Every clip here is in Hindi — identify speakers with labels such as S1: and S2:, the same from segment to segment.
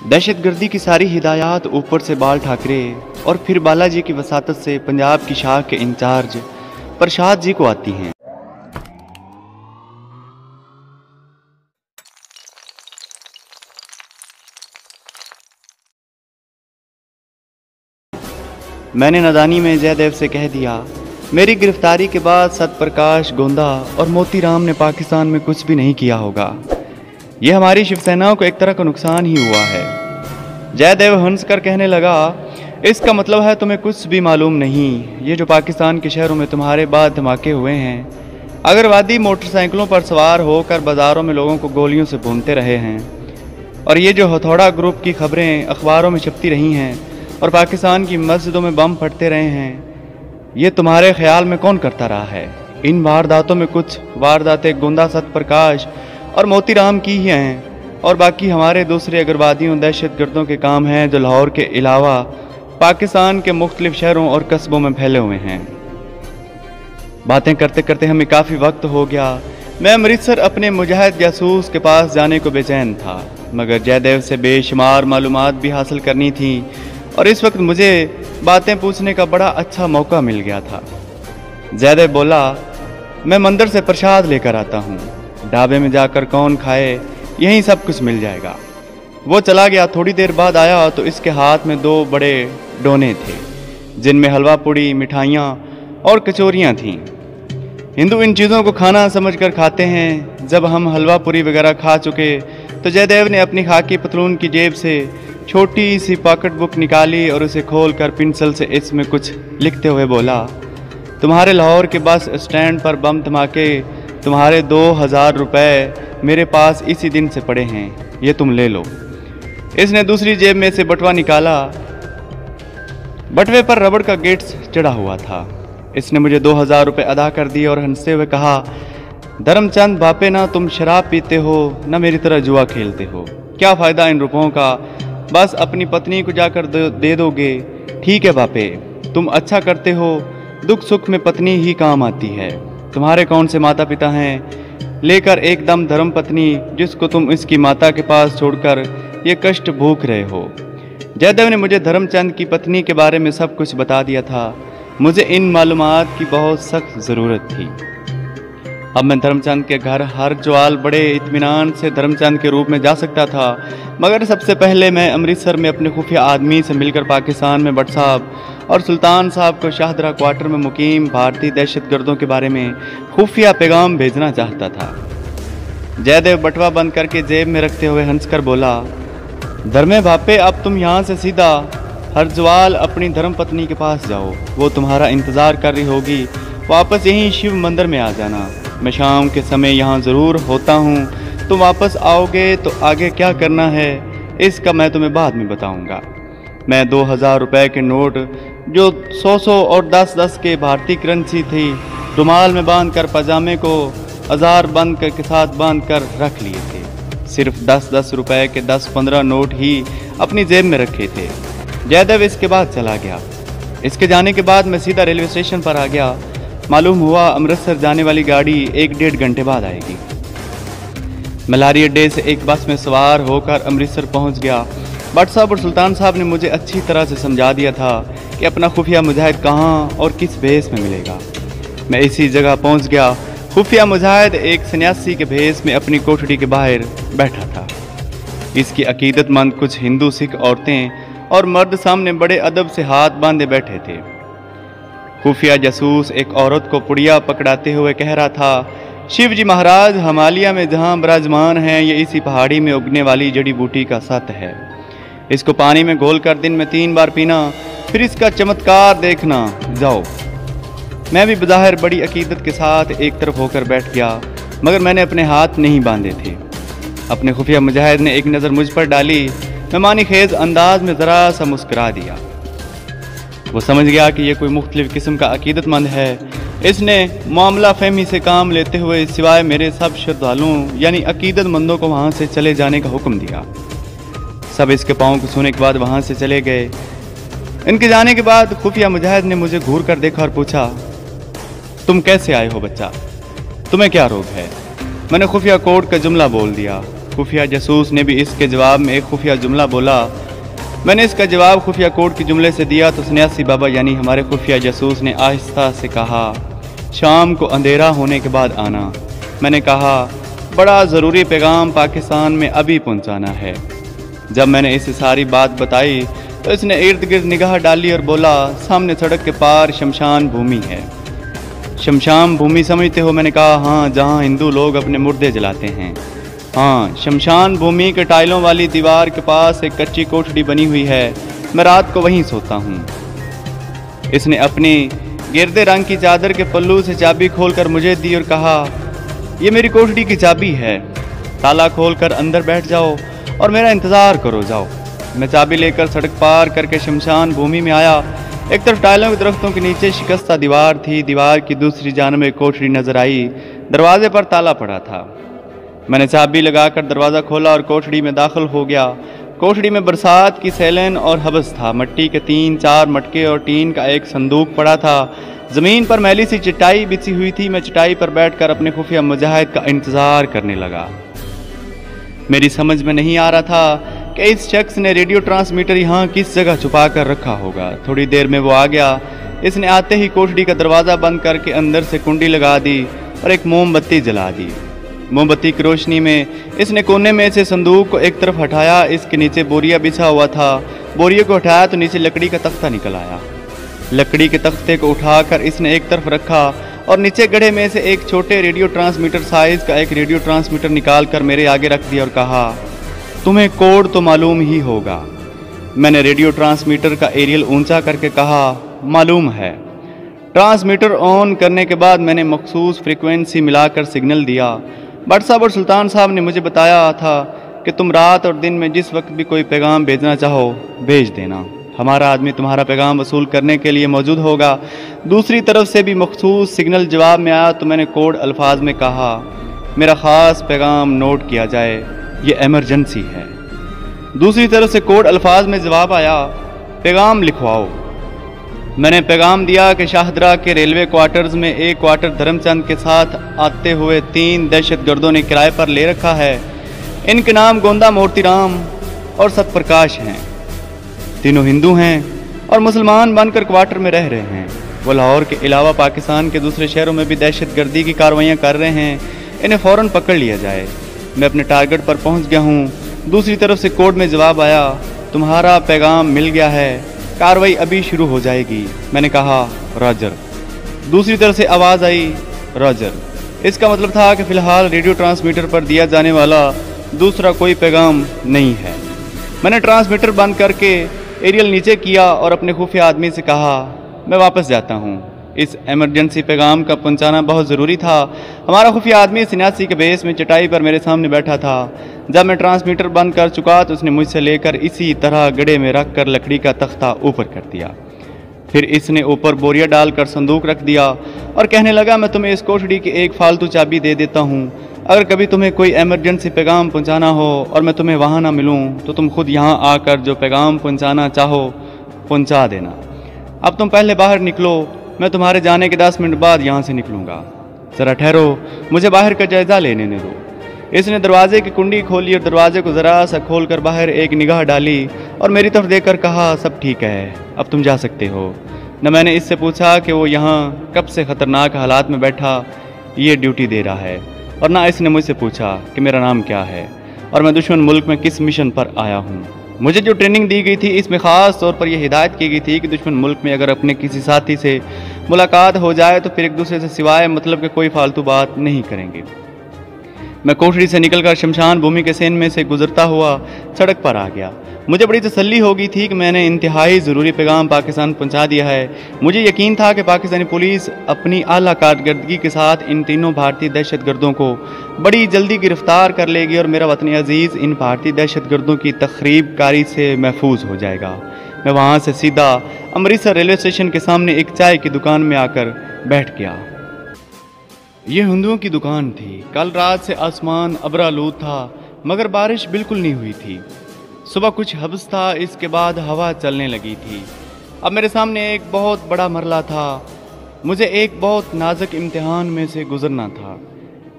S1: दहशतगर्दी की सारी हिदायत ऊपर से बाल ठाकरे और फिर बालाजी की वसातत से पंजाब की शाख के इंचार्ज प्रसाद जी को आती हैं। मैंने नादानी में जयदेव से कह दिया, मेरी गिरफ्तारी के बाद सतप्रकाश, गोंदा और मोतीराम ने पाकिस्तान में कुछ भी नहीं किया होगा। यह हमारी शिवसेना को एक तरह का नुकसान ही हुआ है। जयदेव हंस कर कहने लगा, इसका मतलब है तुम्हें कुछ भी मालूम नहीं। ये जो पाकिस्तान के शहरों में तुम्हारे बाद धमाके हुए हैं, अगरवादी मोटरसाइकिलों पर सवार होकर बाज़ारों में लोगों को गोलियों से भूनते रहे हैं, और ये जो हथौड़ा ग्रुप की खबरें अखबारों में छपती रही हैं और पाकिस्तान की मस्जिदों में बम फटते रहे हैं, ये तुम्हारे ख्याल में कौन करता रहा है? इन वारदातों में कुछ वारदातें गोंदा, सतप्रकाश और मोतीराम की ही हैं, और बाकी हमारे दूसरे अगरवादियों, दहशतगर्दों के काम हैं जो लाहौर के अलावा पाकिस्तान के मुख्तलिफ शहरों और कस्बों में फैले हुए हैं। बातें करते करते हमें काफ़ी वक्त हो गया। मैं अमृतसर अपने मुजाहिद जासूस के पास जाने को बेचैन था, मगर जयदेव से बेशुमार मालूमात भी हासिल करनी थी, और इस वक्त मुझे बातें पूछने का बड़ा अच्छा मौका मिल गया था। जयदेव बोला, मैं मंदिर से प्रसाद लेकर आता हूँ, ढाबे में जाकर कौन खाए, यहीं सब कुछ मिल जाएगा। वो चला गया। थोड़ी देर बाद आया तो इसके हाथ में 2 बड़े डोने थे, जिनमें हलवा पूड़ी, मिठाइयाँ और कचौरियाँ थीं। हिंदू इन चीज़ों को खाना समझकर खाते हैं। जब हम हलवा पूड़ी वगैरह खा चुके तो जयदेव ने अपनी खाकी पतलून की जेब से छोटी सी पॉकेट बुक निकाली और उसे खोलकर पेंसिल से इसमें कुछ लिखते हुए बोला, तुम्हारे लाहौर के बस स्टैंड पर बम धमाके, तुम्हारे 2000 रुपये मेरे पास इसी दिन से पड़े हैं, ये तुम ले लो। इसने दूसरी जेब में से बटवा निकाला। बटवे पर रबड़ का गेट्स चढ़ा हुआ था। इसने मुझे 2000 रुपये अदा कर दिए और हंसते हुए कहा, धर्मचंद बापे, ना तुम शराब पीते हो ना मेरी तरह जुआ खेलते हो, क्या फ़ायदा इन रुपयों का, बस अपनी पत्नी को जाकर दे दोगे। ठीक है बापे, तुम अच्छा करते हो, दुख सुख में पत्नी ही काम आती है। तुम्हारे कौन से माता पिता हैं, लेकर एकदम धर्म पत्नी जिसको तुम इसकी माता के पास छोड़कर ये कष्ट भूख रहे हो। जयदेव ने मुझे धर्मचंद की पत्नी के बारे में सब कुछ बता दिया था। मुझे इन मालूमात की बहुत सख्त ज़रूरत थी। अब मैं धर्मचंद के घर हर ज्वाल बड़े इत्मीनान से धर्मचंद के रूप में जा सकता था, मगर सबसे पहले मैं अमृतसर में अपने खुफिया आदमी से मिलकर पाकिस्तान में भट्ट साहब और सुल्तान साहब को शाहदरा क्वार्टर में मुकीम भारतीय दहशतगर्दों के बारे में खुफिया पैगाम भेजना चाहता था। जयदेव बटवा बंद करके जेब में रखते हुए हंसकर बोला, धर्मे भापे, अब तुम यहाँ से सीधा हरज्वाल अपनी धर्म पत्नी के पास जाओ, वो तुम्हारा इंतज़ार कर रही होगी। वापस यहीं शिव मंदिर में आ जाना, मैं शाम के समय यहाँ ज़रूर होता हूँ। तुम वापस आओगे तो आगे क्या करना है इसका मैं तुम्हें बाद में बताऊँगा। मैं 2000 रुपये के नोट जो 100 और 10 के भारतीय करेंसी थी, रुमाल में बांध कर पजामे को हजार बंद के साथ बांध कर रख लिए थे। सिर्फ 10 रुपये के 10-15 नोट ही अपनी जेब में रखे थे। जयदेव इसके बाद चला गया। इसके जाने के बाद मैं सीधा रेलवे स्टेशन पर आ गया। मालूम हुआ अमृतसर जाने वाली गाड़ी 1-1.5 घंटे बाद आएगी। मैं लारी अड्डे से एक बस में सवार होकर अमृतसर पहुंच गया। भट्ट साहब और सुल्तान साहब ने मुझे अच्छी तरह से समझा दिया था कि अपना खुफिया मुजाहिद कहाँ और किस भेस में मिलेगा। मैं इसी जगह पहुंच गया। खुफिया मुजाहिद एक सन्यासी के भेस में अपनी कोठरी के बाहर बैठा था। इसकी अकीदतमंद कुछ हिंदू सिख औरतें और मर्द सामने बड़े अदब से हाथ बांधे बैठे थे। खुफिया जासूस एक औरत को पुड़िया पकड़ाते हुए कह रहा था, शिव जी महाराज हिमालय में जहाँ विराजमान हैं, ये इसी पहाड़ी में उगने वाली जड़ी बूटी का सत है। इसको पानी में घोलकर दिन में 3 बार पीना, फिर इसका चमत्कार देखना। जाओ। मैं भी बज़ाहिर बड़ी अकीदत के साथ एक तरफ होकर बैठ गया, मगर मैंने अपने हाथ नहीं बांधे थे। अपने खुफिया मुजाहिद ने एक नज़र मुझ पर डाली। मैं मानी खेज अंदाज में ज़रा सा मुस्करा दिया। वो समझ गया कि ये कोई मुख्तलिफ किस्म का अकीदतमंद है। इसने मामला फहमी से काम लेते हुए सिवाय मेरे सब श्रद्धालुओं यानी अकीदतमंदों को वहाँ से चले जाने का हुक्म दिया। सब इसके पाँव को छूने के बाद वहाँ से चले गए। इनके जाने के बाद खुफिया मुजाहिद ने मुझे घूर कर देखा और पूछा, तुम कैसे आए हो बच्चा, तुम्हें क्या रोग है? मैंने खुफिया कोड का जुमला बोल दिया। खुफिया जासूस ने भी इसके जवाब में एक खुफिया जुमला बोला। मैंने इसका जवाब खुफिया कोड की जुमले से दिया तो सन्यासी बाबा यानी हमारे खुफिया जासूस ने आहिस्ता से कहा, शाम को अंधेरा होने के बाद आना। मैंने कहा, बड़ा ज़रूरी पैगाम पाकिस्तान में अभी पहुंचाना है। जब मैंने इसे सारी बात बताई तो इसने इर्द गिर्द निगाह डाली और बोला, सामने सड़क के पार शमशान भूमि है। शमशान भूमि समझते हो? मैंने कहा, हाँ, जहाँ हिंदू लोग अपने मुर्दे जलाते हैं। हाँ, शमशान भूमि के टाइलों वाली दीवार के पास एक कच्ची कोठड़ी बनी हुई है, मैं रात को वहीं सोता हूँ। इसने अपनी गिरदे रंग की चादर के पल्लू से चाबी खोलकर मुझे दी और कहा, ये मेरी कोठड़ी की चाबी है, ताला खोलकर अंदर बैठ जाओ और मेरा इंतज़ार करो, जाओ। मैं चाबी लेकर सड़क पार करके शमशान भूमि में आया। एक तरफ टाइलों के दरख्तों के नीचे शिकस्ता दीवार थी, दीवार की दूसरी जानब एक कोठड़ी नजर आई, दरवाजे पर ताला पड़ा था। मैंने चाबी लगाकर दरवाज़ा खोला और कोठड़ी में दाखिल हो गया। कोठड़ी में बरसात की सैलन और हबस था, मिट्टी के 3-4 मटके और टीन का एक संदूक पड़ा था। ज़मीन पर मैली सी चटाई बिछी हुई थी। मैं चटाई पर बैठकर अपने खुफिया मुजाहिद का इंतज़ार करने लगा। मेरी समझ में नहीं आ रहा था कि इस शख्स ने रेडियो ट्रांसमीटर यहाँ किस जगह छुपा कर रखा होगा। थोड़ी देर में वो आ गया। इसने आते ही कोठड़ी का दरवाज़ा बंद करके अंदर से कुंडी लगा दी और एक मोमबत्ती जला दी। मोमबत्ती की रोशनी में इसने कोने में से संदूक को एक तरफ हटाया। इसके नीचे बोरिया बिछा हुआ था। बोरिया को हटाया तो नीचे लकड़ी का तख्ता निकल आया। लकड़ी के तख्ते को उठाकर इसने एक तरफ रखा और नीचे गड्ढे में से एक छोटे रेडियो ट्रांसमीटर साइज़ का एक रेडियो ट्रांसमीटर निकाल कर मेरे आगे रख दिया और कहा, तुम्हें कोड तो मालूम ही होगा। मैंने रेडियो ट्रांसमीटर का एरियल ऊंचा करके कहा, मालूम है। ट्रांसमीटर ऑन करने के बाद मैंने मखसूस फ्रीक्वेंसी मिलाकर सिग्नल दिया। भट्ट साहब और सुल्तान साहब ने मुझे बताया था कि तुम रात और दिन में जिस वक्त भी कोई पैगाम भेजना चाहो भेज देना, हमारा आदमी तुम्हारा पैगाम वसूल करने के लिए मौजूद होगा। दूसरी तरफ से भी मखसूस सिग्नल जवाब में आया तो मैंने कोड अल्फाज में कहा, मेरा ख़ास पैगाम नोट किया जाए, ये एमरजेंसी है। दूसरी तरफ से कोड अल्फाज में जवाब आया, पैगाम लिखवाओ। मैंने पैगाम दिया कि शाहदरा के रेलवे क्वार्टर्स में एक क्वार्टर धर्मचंद के साथ आते हुए 3 दहशतगर्दों ने किराए पर ले रखा है। इनके नाम गोंदा मोतीराम और सतप्रकाश हैं। तीनों हिंदू हैं और मुसलमान बनकर क्वार्टर में रह रहे हैं। वो लाहौर के अलावा पाकिस्तान के दूसरे शहरों में भी दहशतगर्दी की कार्रवाइयाँ कर रहे हैं। इन्हें फ़ौरन पकड़ लिया जाए। मैं अपने टारगेट पर पहुंच गया हूं। दूसरी तरफ से कोड में जवाब आया, तुम्हारा पैगाम मिल गया है, कार्रवाई अभी शुरू हो जाएगी। मैंने कहा, रॉजर। दूसरी तरफ से आवाज़ आई, रॉजर। इसका मतलब था कि फ़िलहाल रेडियो ट्रांसमीटर पर दिया जाने वाला दूसरा कोई पैगाम नहीं है। मैंने ट्रांसमीटर बंद करके एरियल नीचे किया और अपने खुफिया आदमी से कहा, मैं वापस जाता हूँ। इस एमरजेंसी पैगाम का पहुंचाना बहुत ज़रूरी था। हमारा खुफिया आदमी सन्यासी के बेस में चटाई पर मेरे सामने बैठा था। जब मैं ट्रांसमीटर बंद कर चुका तो उसने मुझसे लेकर इसी तरह गड्ढे में रख कर लकड़ी का तख्ता ऊपर कर दिया। फिर इसने ऊपर बोरिया डालकर संदूक रख दिया और कहने लगा, मैं तुम्हें इस कोठड़ी की एक फालतू चाबी दे देता हूँ। अगर कभी तुम्हें कोई एमरजेंसी पैगाम पहुँचाना हो और मैं तुम्हें वहाँ ना मिलूँ तो तुम खुद यहाँ आकर जो पैगाम पहुँचाना चाहो पहुँचा देना। अब तुम पहले बाहर निकलो, मैं तुम्हारे जाने के 10 मिनट बाद यहाँ से निकलूँगा। ज़रा ठहरो, मुझे बाहर का जायज़ा लेने दो। इसने दरवाजे की कुंडी खोली और दरवाजे को ज़रा सा खोलकर बाहर एक निगाह डाली और मेरी तरफ देखकर कहा, सब ठीक है, अब तुम जा सकते हो। न मैंने इससे पूछा कि वो यहाँ कब से ख़तरनाक हालात में बैठा ये ड्यूटी दे रहा है, और ना इसने मुझसे पूछा कि मेरा नाम क्या है और मैं दुश्मन मुल्क में किस मिशन पर आया हूँ। मुझे जो ट्रेनिंग दी गई थी इसमें ख़ास तौर पर यह हिदायत की गई थी कि दुश्मन मुल्क में अगर अपने किसी साथी से मुलाकात हो जाए तो फिर एक दूसरे से सिवाय मतलब के कोई फालतू बात नहीं करेंगे। मैं कोठड़ी से निकलकर शमशान भूमि के सेन में से गुजरता हुआ सड़क पर आ गया। मुझे बड़ी तसल्ली हो गई थी कि मैंने इंतहाई ज़रूरी पैगाम पाकिस्तान पहुंचा दिया है। मुझे यकीन था कि पाकिस्तानी पुलिस अपनी आला कारकर्दगी के साथ इन तीनों भारतीय दहशतगर्दों को बड़ी जल्दी गिरफ्तार कर लेगी और मेरा वतन अजीज़ इन भारतीय दहशतगर्दों की तखरीब कारी से महफूज हो जाएगा। मैं वहाँ से सीधा अमृतसर रेलवे स्टेशन के सामने एक चाय की दुकान में आकर बैठ गया। ये हिंदुओं की दुकान थी। कल रात से आसमान अबरालूद था मगर बारिश बिल्कुल नहीं हुई थी। सुबह कुछ हब्स था, इसके बाद हवा चलने लगी थी। अब मेरे सामने एक बहुत बड़ा मरला था। मुझे एक बहुत नाजुक इम्तिहान में से गुजरना था।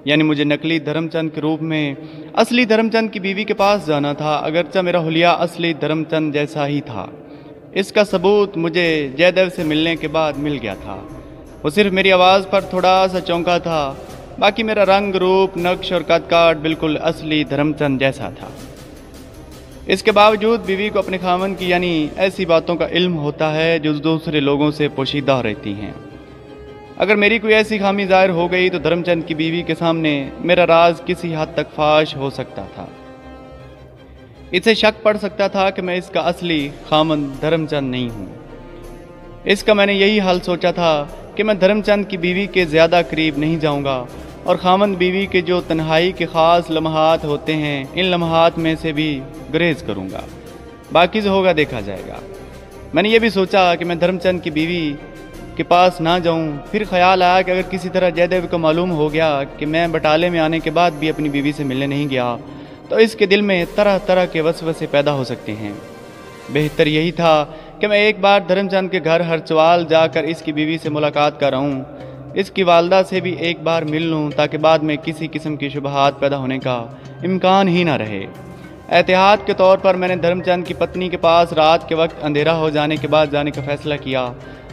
S1: यानी मुझे नकली धर्मचंद के रूप में असली धर्मचंद की बीवी के पास जाना था, अगरचा मेरा हुलिया असली धर्मचंद जैसा ही था। इसका सबूत मुझे जयदेव से मिलने के बाद मिल गया था। वो सिर्फ मेरी आवाज़ पर थोड़ा सा चौंका था, बाकी मेरा रंग, रूप, नक्श और कद-काठ बिल्कुल असली धर्मचंद जैसा था। इसके बावजूद बीवी को अपने खामन की यानी ऐसी बातों का इल्म होता है जो दूसरे लोगों से पोशीदा रहती हैं। अगर मेरी कोई ऐसी खामी ज़ाहिर हो गई तो धर्मचंद की बीवी के सामने मेरा राज किसी हद तक फाश हो सकता था। इसे शक पड़ सकता था कि मैं इसका असली खामन धर्मचंद नहीं हूँ। इसका मैंने यही हल सोचा था कि मैं धर्मचंद की बीवी के ज़्यादा करीब नहीं जाऊँगा और खामन बीवी के जो तन्हाई के ख़ास लम्हात होते हैं, इन लम्हात में से भी गुरेज करूँगा। बाकी जो होगा देखा जाएगा। मैंने ये भी सोचा कि मैं धर्मचंद की बीवी के पास ना जाऊं। फिर ख्याल आया कि अगर किसी तरह जयदेव को मालूम हो गया कि मैं बटाले में आने के बाद भी अपनी बीवी से मिलने नहीं गया तो इसके दिल में तरह तरह के वसवसे पैदा हो सकते हैं। बेहतर यही था कि मैं एक बार धर्मचंद के घर हरचवाल जाकर इसकी बीवी से मुलाकात कराऊं, इसकी वालदा से भी एक बार मिल लूँ ताकि बाद में किसी किस्म की शुबहात पैदा होने का इम्कान ही ना रहे। एहतियात के तौर पर मैंने धर्मचंद की पत्नी के पास रात के वक्त अंधेरा हो जाने के बाद जाने का फ़ैसला किया।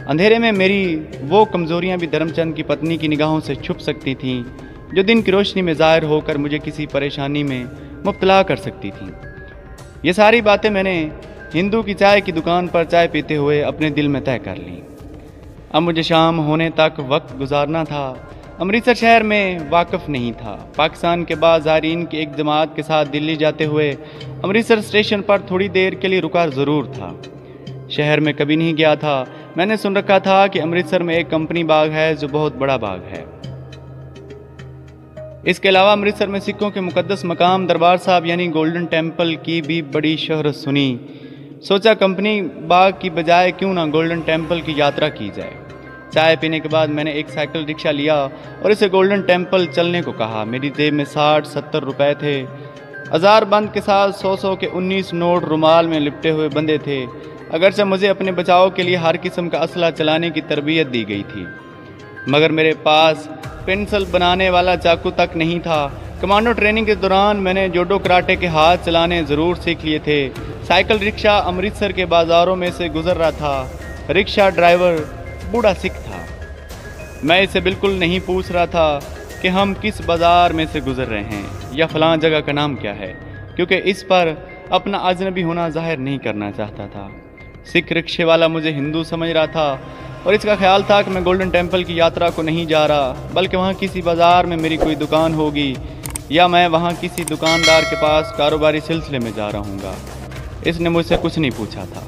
S1: अंधेरे में मेरी वो कमज़ोरियाँ भी धर्मचंद की पत्नी की निगाहों से छुप सकती थीं जो दिन की रोशनी में ज़ाहिर होकर मुझे किसी परेशानी में मुब्तला कर सकती थीं। ये सारी बातें मैंने हिंदू की चाय की दुकान पर चाय पीते हुए अपने दिल में तय कर लीं। अब मुझे शाम होने तक वक्त गुजारना था। अमृतसर शहर में वाकिफ़ नहीं था। पाकिस्तान के बाद ज़ायरीन की एक जमात के साथ दिल्ली जाते हुए अमृतसर स्टेशन पर थोड़ी देर के लिए रुका ज़रूर था। शहर में कभी नहीं गया था। मैंने सुन रखा था कि अमृतसर में एक कंपनी बाग है जो बहुत बड़ा बाग है। इसके अलावा अमृतसर में सिखों के मुकद्दस मकाम दरबार साहब यानी गोल्डन टेम्पल की भी बड़ी शोहरत सुनी। सोचा कंपनी बाग की बजाय क्यों ना गोल्डन टेम्पल की यात्रा की जाए। चाय पीने के बाद मैंने एक साइकिल रिक्शा लिया और इसे गोल्डन टेम्पल चलने को कहा। मेरी जेब में 60-70 रुपए थे। हज़ार बंद के साथ 100 के 19 नोट रुमाल में लिपटे हुए बंदे थे। अगरचे मुझे अपने बचाव के लिए हर किस्म का असला चलाने की तरबियत दी गई थी, मगर मेरे पास पेंसिल बनाने वाला चाकू तक नहीं था। कमांडो ट्रेनिंग के दौरान मैंने जूडो कराटे के हाथ चलाने ज़रूर सीख लिए थे। साइकिल रिक्शा अमृतसर के बाज़ारों में से गुजर रहा था। रिक्शा ड्राइवर बूढ़ा सिख था। मैं इसे बिल्कुल नहीं पूछ रहा था कि हम किस बाज़ार में से गुजर रहे हैं या फ़लाँ जगह का नाम क्या है, क्योंकि इस पर अपना अजनबी होना जाहिर नहीं करना चाहता था। सिख रिक्शे वाला मुझे हिंदू समझ रहा था और इसका ख्याल था कि मैं गोल्डन टेम्पल की यात्रा को नहीं जा रहा, बल्कि वहाँ किसी बाज़ार में मेरी कोई दुकान होगी या मैं वहाँ किसी दुकानदार के पास कारोबारी सिलसिले में जा रहा हूँगा। इसने मुझसे कुछ नहीं पूछा था।